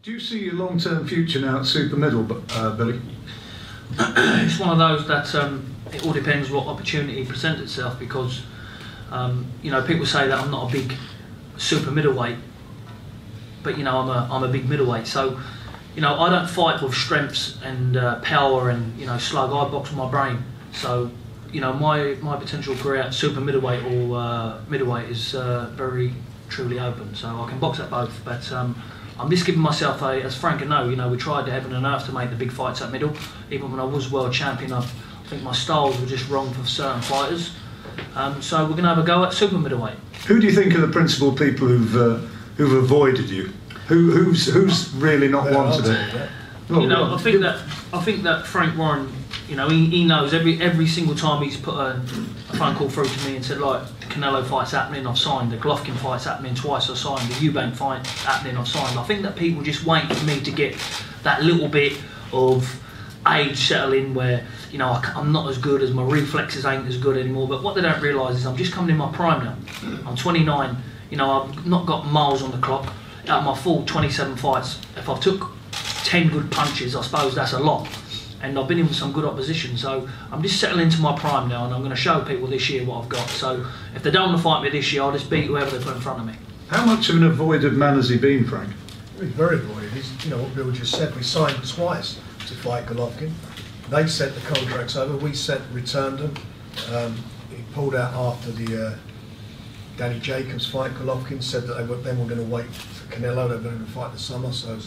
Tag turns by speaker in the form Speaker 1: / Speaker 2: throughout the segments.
Speaker 1: Do you see your long-term future now at super middle, Billy?
Speaker 2: It's one of those that it all depends what opportunity presents itself, because you know, people say that I'm not a big super middleweight, but you know, I'm a big middleweight. So you know, I don't fight with strengths and power and, you know, slug. I box with my brain. So you know, my potential career at super middleweight or middleweight is very truly open. So I can box at both, but I'm just giving myself as Frank and know, you know, we tried to heaven and earth to make the big fights at middle. Even when I was world champion, I think my styles were just wrong for certain fighters. So we're going to have a go at super middleweight.
Speaker 1: Who do you think are the principal people who've avoided you? Who's really not wanted it?
Speaker 2: You know, I think that Frank Warren, you know, he knows every single time he's put a phone call through to me and said, like, the Canelo fight's happening, I've signed. The Golovkin fight's happening twice, I've signed. The Eubank fight happening, I've signed. I think that people just wait for me to get that little bit of age settle in where, you know, I'm not as good, as my reflexes ain't as good anymore. But what they don't realise is I'm just coming in my prime now. I'm 29, you know, I've not got miles on the clock. Out of my full 27 fights, if I took 10 good punches, I suppose that's a lot. And I've been in with some good opposition, so I'm just settling into my prime now, and I'm going to show people this year what I've got. So if they don't want to fight me this year, I'll just beat whoever they put in front of me.
Speaker 1: How much of an avoided man has he been, Frank?
Speaker 3: He's very avoided. He's, you know, what Bill just said, we signed twice to fight Golovkin. They sent the contracts over, we returned them. He pulled out after the Danny Jacobs fight. Golovkin said that they were going to wait for Canelo, they were going to fight the summer, so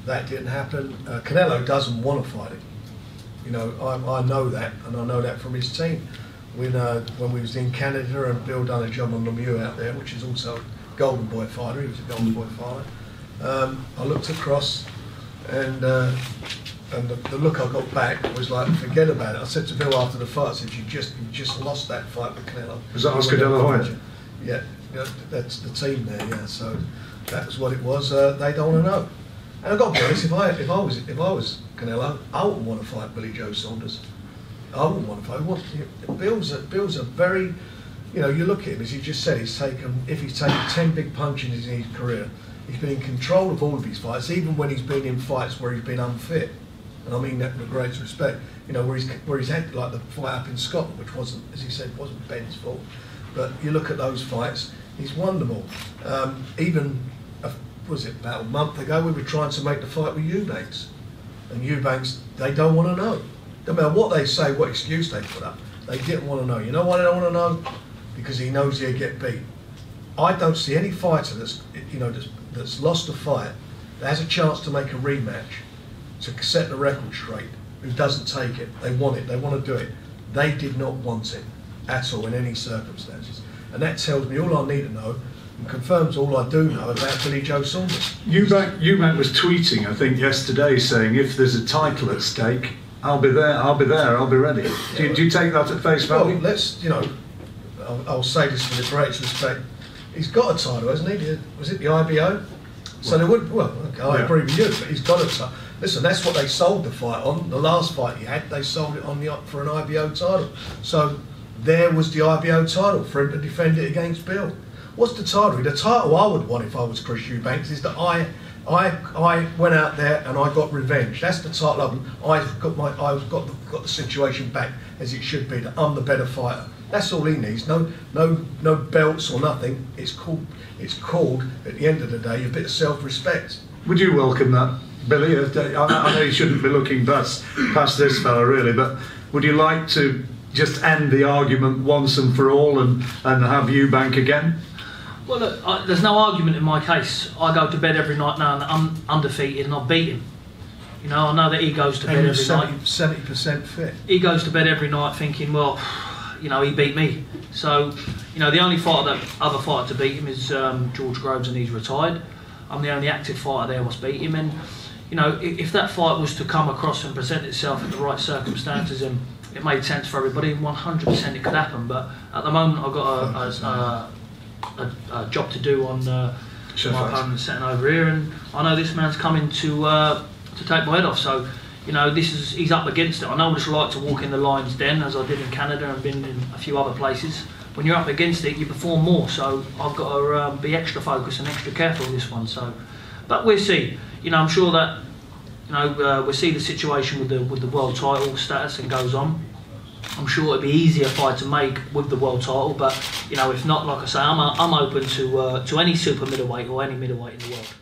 Speaker 3: that didn't happen. Canelo doesn't want to fight him. You know, I know that, and I know that from his team. When we was in Canada and Bill done a job on Lemieux out there, which is also a Golden Boy fighter, he was a Golden Boy fighter. I looked across, and the look I got back was like, forget about it. I said to Bill after the fight, I said, you just lost that fight with Canelo.
Speaker 1: Was that Oscar De La Hoya?
Speaker 3: Yeah, that's the team there. Yeah, so that was what it was. They don't want to know. And I've got to be honest, if I was Canelo, I wouldn't want to fight Billy Joe Saunders. I wouldn't want to fight. Bill's a very, you know, you look at him, as you just said, he's taken 10 big punches in his career, he's been in control of all of his fights, even when he's been in fights where he's been unfit. And I mean that with great respect. You know, where he's had, like the fight up in Scotland, which wasn't, as he said, wasn't Ben's fault. But you look at those fights, he's won them all. Even, was it about a month ago, we were trying to make the fight with Eubanks. And Eubanks, they don't want to know. No matter what they say, what excuse they put up, they didn't want to know. You know why they don't want to know? Because he knows he'll get beat. I don't see any fighter that's lost a fight, that has a chance to make a rematch, to set the record straight, who doesn't take it. They want it, they want to do it. They did not want it at all in any circumstances. And that tells me all I need to know and confirms all I do know about Billy Joe Saunders.
Speaker 1: Eubank was tweeting, I think, yesterday, saying if there's a title at stake, I'll be there, I'll be ready. Do you take that at face value?
Speaker 3: Well, let's, you know, I'll say this with the greatest respect. He's got a title, hasn't he? Was it the IBO? So they would, well, okay, I agree with you, but he's got a title. Listen, that's what they sold the fight on. The last fight he had, they sold it on for an IBO title. So there was the IBO title for him to defend it against Bill. What's the title? The title I would want if I was Chris Eubanks is that I went out there and I got revenge. That's the title. I've got the situation back as it should be. That I'm the better fighter. That's all he needs. No belts or nothing. It's called at the end of the day a bit of self-respect.
Speaker 1: Would you welcome that, Billy? I know you shouldn't be looking past this fella really, but would you like to just end the argument once and for all and have Eubank again?
Speaker 2: Well, look, there's no argument in my case. I go to bed every night now and I'm undefeated and I beat him. You know, I know that he goes to bed every night.
Speaker 3: 70% fit.
Speaker 2: He goes to bed every night thinking, well, you know, he beat me. So, you know, the only other fighter to beat him is George Groves, and he's retired. I'm the only active fighter there who's beat him. And, you know, if that fight was to come across and present itself in the right circumstances and it made sense for everybody, 100% it could happen. But at the moment, I've got a job to do on my opponent sitting over here, and I know this man's coming to take my head off. So, you know, he's up against it. I know what it's like to walk in the lion's den, as I did in Canada and been in a few other places. When you're up against it, you perform more. So I've got to be extra focused and extra careful with this one. So, but we'll see. you know, I'm sure that, you know, we'll see the situation with the world title status and goes on. I'm sure it'd be easier fight to make with the world title, but you know, if not, like I say, I'm open to any super middleweight or any middleweight in the world.